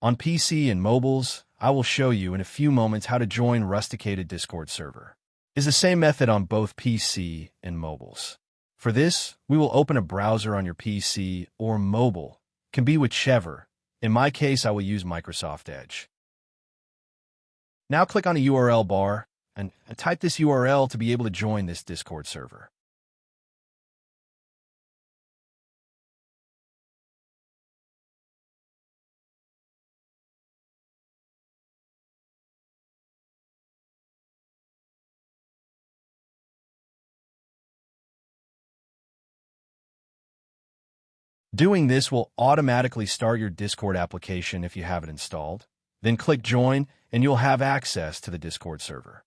On PC and mobiles, I will show you in a few moments how to join Rusticated Discord server. It's the same method on both PC and mobiles. For this, we will open a browser on your PC or mobile. Can be whichever. In my case, I will use Microsoft Edge. Now click on the URL bar and type this URL to be able to join this Discord server. Doing this will automatically start your Discord application if you have it installed. Then click Join, and you'll have access to the Discord server.